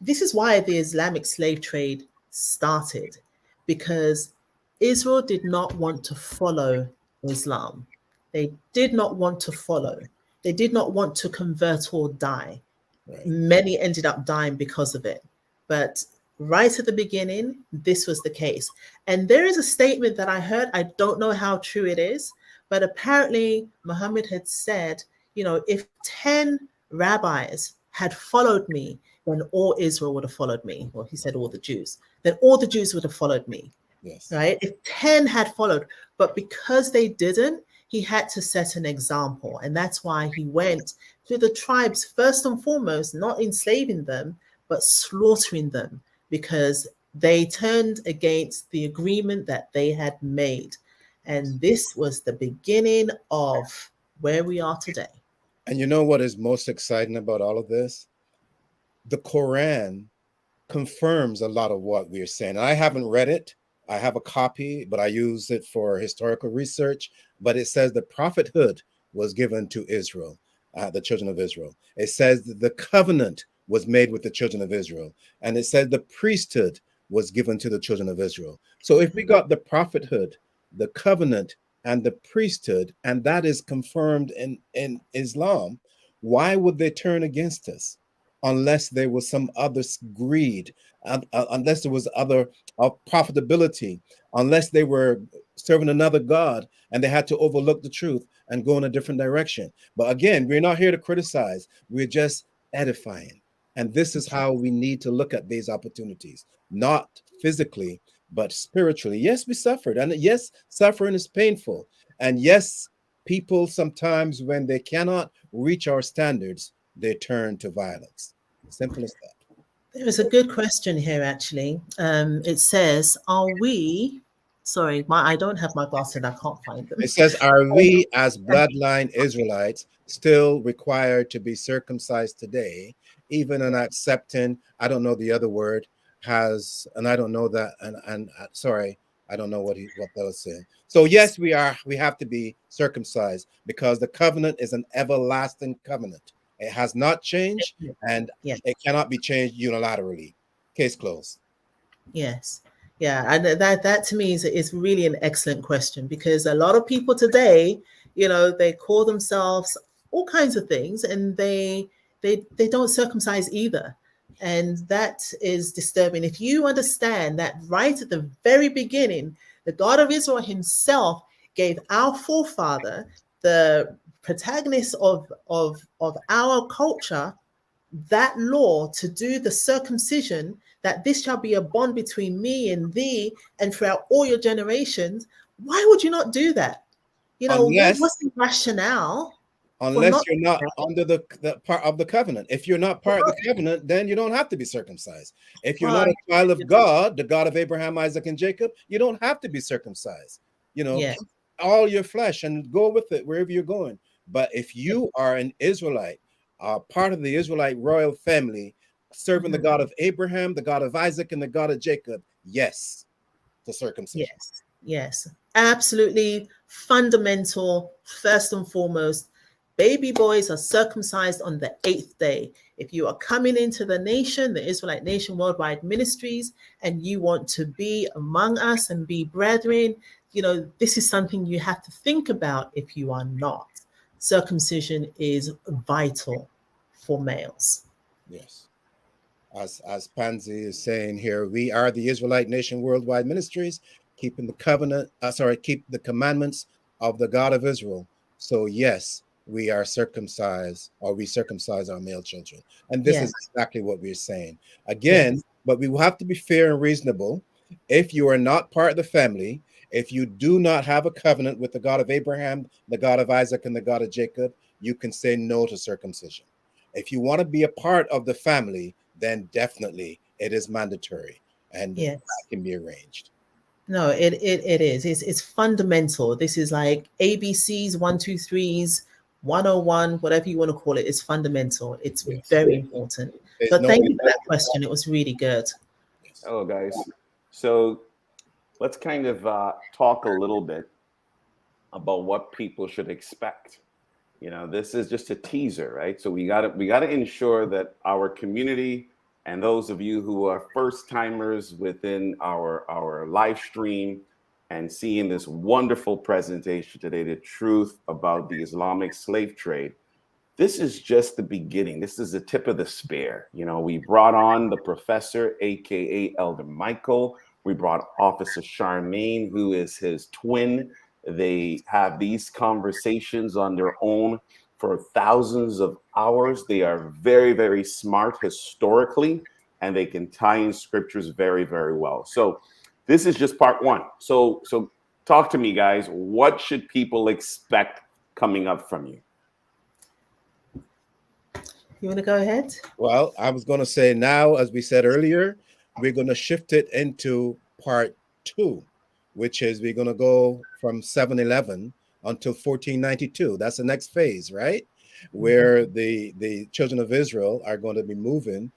this is why the Islamic slave trade started, because Israel did not want to follow Islam. They did not want to follow. They did not want to convert or die. Right. Many ended up dying because of it. But right at the beginning, this was the case. And there is a statement that I heard, I don't know how true it is, but apparently Muhammad had said, if 10 rabbis had followed me, then all Israel would have followed me. Well, he said all the Jews, then all the Jews would have followed me, Yes. right? If 10 had followed, but because they didn't, he had to set an example. And that's why he went to the tribes, first and foremost, not enslaving them, but slaughtering them, because they turned against the agreement that they had made. And this was the beginning of where we are today. And you know what is most exciting about all of this? The Quran confirms a lot of what we're saying. I haven't read it. I have a copy, but I use it for historical research. But it says the prophethood was given to Israel, the children of Israel. It says the covenant was made with the children of Israel. And it says the priesthood was given to the children of Israel. So if we got the prophethood, the covenant, and the priesthood, and that is confirmed in Islam, why would they turn against us? Unless there was some other greed, unless there was other profitability, unless they were serving another God and they had to overlook the truth and go in a different direction. But again, we're not here to criticize, we're just edifying. And this is how we need to look at these opportunities, not physically, but spiritually. Yes, we suffered. And yes, suffering is painful. And yes, people sometimes, when they cannot reach our standards, they turn to violence. Simple as that. There is a good question here, actually. It says, "Are we?" Sorry, I don't have my glasses. I can't find them. It says, are we as bloodline Israelites still required to be circumcised today, even in accepting, I don't know the other word, has, and I don't know that, and sorry, I don't know what that was saying. So yes, we have to be circumcised because the covenant is an everlasting covenant. It has not changed, and Yeah. it cannot be changed unilaterally. Case closed. Yes. Yeah. And that to me is really an excellent question, because a lot of people today, they call themselves all kinds of things, and they don't circumcise either. And that is disturbing. If you understand that right at the very beginning, the God of Israel himself gave our forefather, the protagonist of our culture, that law to do the circumcision, that this shall be a bond between me and thee and throughout all your generations, why would you not do that? What's Unless the rationale for unless not you're doing not that? under the part of the covenant. If you're not part of the covenant, then you don't have to be circumcised. If you're not Well, a child of God, the God of Abraham, Isaac, and Jacob, you don't have to be circumcised. yeah, Keep all your flesh and go with it wherever you're going. But if you are an Israelite, part of the Israelite royal family, serving the God of Abraham, the God of Isaac, and the God of Jacob? Yes, to circumcision. Yes, yes, absolutely fundamental. First and foremost, baby boys are circumcised on the 8th day. If you are coming into the nation, the Israelite Nation Worldwide Ministries, and you want to be among us and be brethren, this is something you have to think about if you are not. Circumcision is vital for males. Yes. As Pansy is saying here, we are the Israelite Nation Worldwide Ministries, keeping the keep the commandments of the God of Israel. So yes, we are circumcised, or we circumcise our male children. And this Yes, is exactly what we're saying. yes, Again, but we will have to be fair and reasonable. If you are not part of the family, if you do not have a covenant with the God of Abraham, the God of Isaac, and the God of Jacob, you can say no to circumcision. If you want to be a part of the family, then definitely it is mandatory, and that yes. can be arranged. No, it is. It's fundamental. This is like ABCs, 1, 2, 3s, 101, whatever you want to call it. It's fundamental. It's Yes. very important. There's But no. thank you for that question. It was really good. Yes. Hello, guys. So let's kind of talk a little bit about what people should expect. This is just a teaser, right? So we gotta ensure that our community and those of you who are first timers within our live stream and seeing this wonderful presentation today, the truth about the Islamic slave trade. This is just the beginning. This is the tip of the spear. We brought on the professor, aka Elder Michael. We brought Officer Charmaine, who is his twin. They have these conversations on their own for thousands of hours. They are very, very smart historically, and they can tie in scriptures very, very well. So this is just part one. So talk to me, guys. What should people expect coming up from you? You want to go ahead? Well, I was going to say now, as we said earlier, we're going to shift it into part two, which is we're going to go from 711 until 1492. That's the next phase, right? Where the children of Israel are going to be moving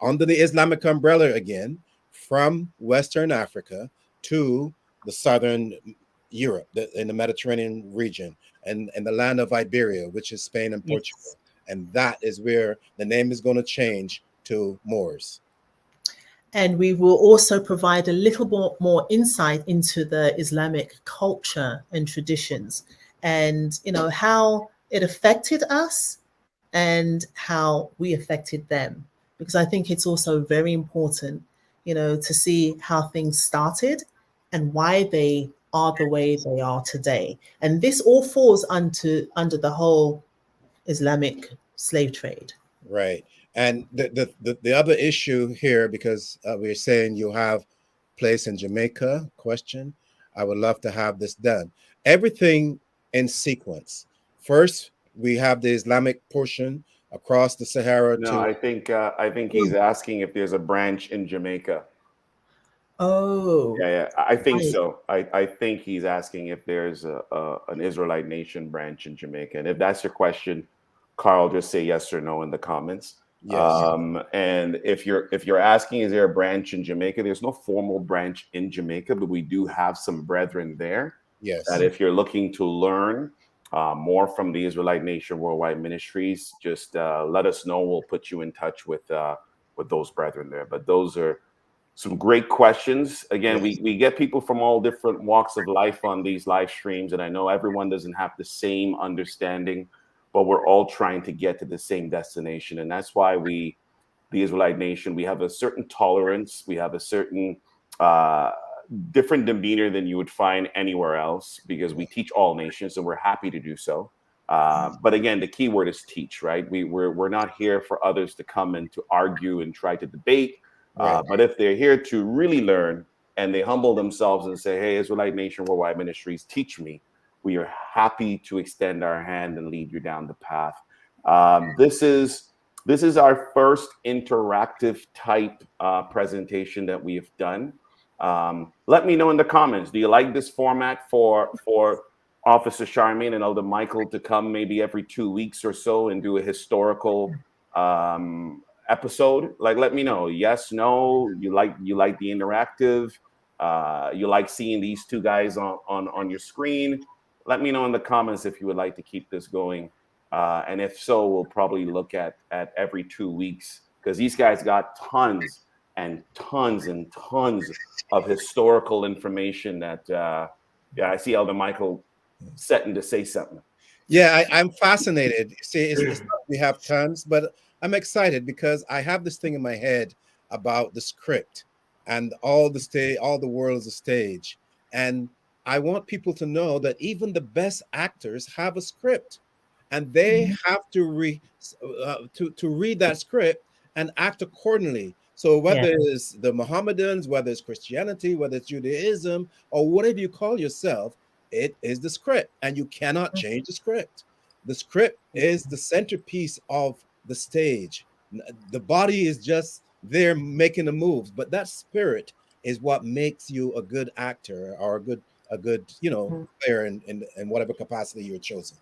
under the Islamic umbrella again from Western Africa to the southern Europe, in the Mediterranean region, and the land of Iberia, which is Spain and Portugal. Yes. And that is where the name is going to change to Moors. And we will also provide a little more insight into the Islamic culture and traditions, and how it affected us and how we affected them. Because I think it's also very important, to see how things started and why they are the way they are today. And this all falls under the whole Islamic slave trade. Right. And the other issue here, because we're saying you have place in Jamaica, question, I would love to have this done. Everything in sequence. First, we have the Islamic portion across the Sahara No, to. I think he's asking if there's a branch in Jamaica. Oh, Yeah, I think right. so. I think he's asking if there's an Israelite Nation branch in Jamaica. And if that's your question, Carl, just say yes or no in the comments. Yes. And if you're asking, is there a branch in Jamaica? There's no formal branch in Jamaica, but we do have some brethren there. Yes. That if you're looking to learn more from the Israelite Nation Worldwide Ministries, just let us know. We'll put you in touch with those brethren there. But those are some great questions. Again, Yes. we get people from all different walks of life on these live streams, and I know everyone doesn't have the same understanding, but we're all trying to get to the same destination. And that's why the Israelite Nation, we have a certain tolerance, we have a certain different demeanor than you would find anywhere else, because we teach all nations, and we're happy to do so. But again, the key word is teach, right? We're not here for others to come and to argue and try to debate. Right. But if they're here to really learn and they humble themselves and say, hey, Israelite Nation Worldwide Ministries, teach me, we are happy to extend our hand and lead you down the path. This is our first interactive type presentation that we have done. Let me know in the comments, do you like this format for Officer Charmaine and Elder Michael to come maybe every 2 weeks or so and do a historical episode, like let me know. Yes, no, you like the interactive, you like seeing these two guys on your screen. Let me know in the comments if you would like to keep this going. And if so, we'll probably look at every 2 weeks, because these guys got tons and tons and tons of historical information that yeah, I see Elder Michael setting to say something. Yeah, I'm fascinated. See, it's not we have tons, but I'm excited because I have this thing in my head about the script and all the world is a stage. And I want people to know that even the best actors have a script, and they have to to read that script and act accordingly. So Yeah. whether it's the Mohammedans, whether it's Christianity, whether it's Judaism, or whatever you call yourself, it is the script, and you cannot change the script. The script is the centerpiece of the stage. The body is just there making the moves, but that spirit is what makes you a good actor or a good player in whatever capacity you're chosen.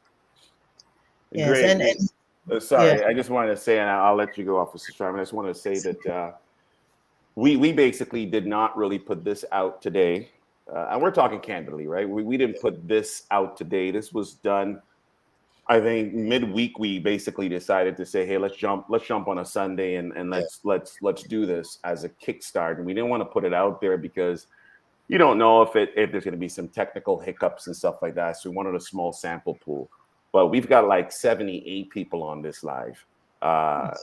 Yes, Great. and yeah, Sorry, I just wanted to say, and I'll let you go, Officer Sharman. I just want to say that we basically did not really put this out today, and we're talking candidly, right? We didn't put this out today. This was done, I think, midweek. We basically decided to say, hey, let's jump on a Sunday and let's do this as a kickstart. And we didn't want to put it out there because you don't know if there's going to be some technical hiccups and stuff like that. So we wanted a small sample pool. But we've got like 78 people on this live. And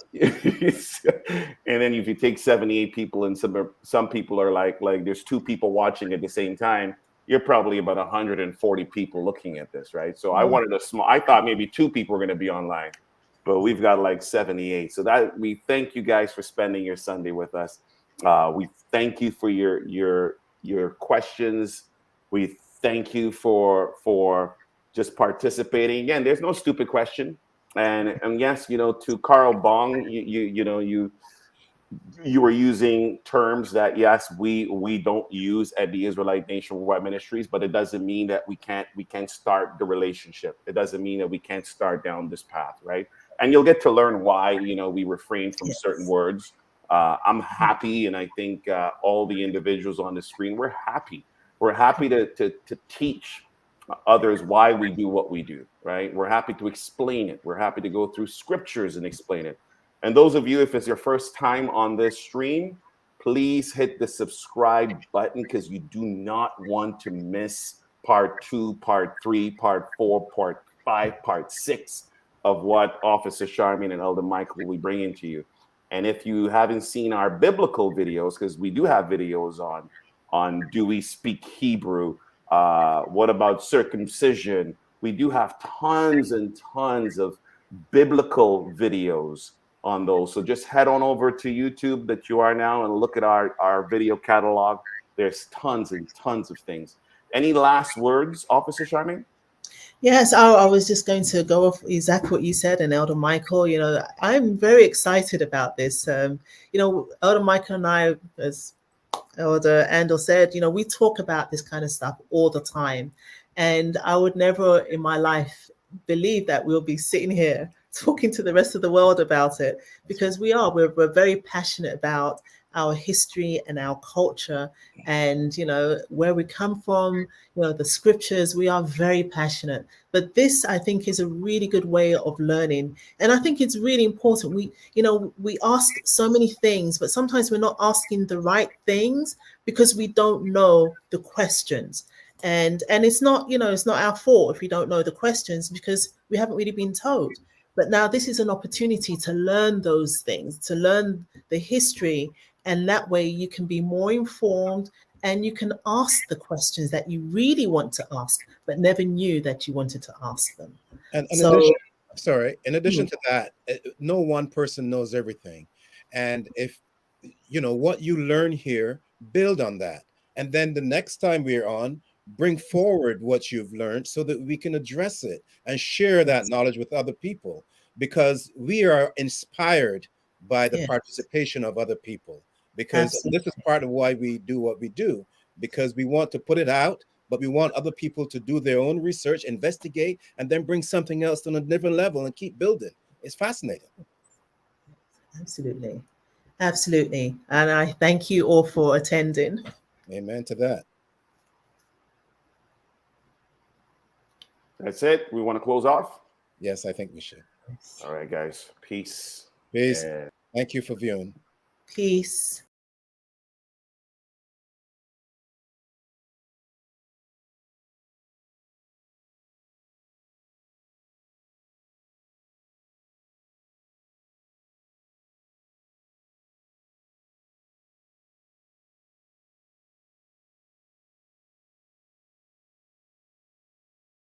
then if you take 78 people and some people are like there's 2 people watching at the same time, you're probably about 140 people looking at this, right? So I thought maybe 2 people were going to be online, but we've got like 78. So that we thank you guys for spending your Sunday with us. We thank you for your questions. We thank you for just participating. Again, there's no stupid question. And yes, to Carl Bong, you were using terms that yes, we don't use at the Israelite Nationwide Ministries, but it doesn't mean that we can't start the relationship. It doesn't mean that we can't start down this path, right? And you'll get to learn why we refrain from certain words. I'm happy, and I think all the individuals on the screen, we're happy. We're happy to teach others why we do what we do, right? We're happy to explain it. We're happy to go through scriptures and explain it. And those of you, if it's your first time on this stream, please hit the subscribe button because you do not want to miss part 2, part 3, part 4, part 5, part 6 of what Officer Charmian and Elder Michael will be bringing to you. And if you haven't seen our biblical videos, because we do have videos on do we speak Hebrew? What about circumcision? We do have tons and tons of biblical videos on those. So just head on over to YouTube that you are now and look at our video catalog. There's tons and tons of things. Any last words, Officer Charmaine? yes, I was just going to go off exactly what you said, and Elder Michael. I'm very excited about this. Elder Michael and I, as Elder Andel said, we talk about this kind of stuff all the time, and I would never in my life believe that we'll be sitting here talking to the rest of the world about it, because we're very passionate about our history and our culture, and where we come from, the scriptures. We are very passionate, but this, I think, is a really good way of learning, and I think it's really important. We ask so many things, but sometimes we're not asking the right things because we don't know the questions, and it's not it's not our fault if we don't know the questions, because we haven't really been told. But now this is an opportunity to learn those things, to learn the history, and that way you can be more informed and you can ask the questions that you really want to ask, but never knew that you wanted to ask them. And So, in addition to that, no one person knows everything. And if what you learn here, build on that. And then the next time we're on, bring forward what you've learned so that we can address it and share that knowledge with other people, because we are inspired by the yeah, participation of other people, because absolutely. this is part of why we do what we do, because we want to put it out, but we want other people to do their own research, investigate, and then bring something else on a different level and keep building. It's fascinating. Absolutely. Absolutely. And I thank you all for attending. Amen to that. That's it. We want to close off. Yes, I think we should. All right, guys. Peace. Peace. And Thank you for viewing. Peace.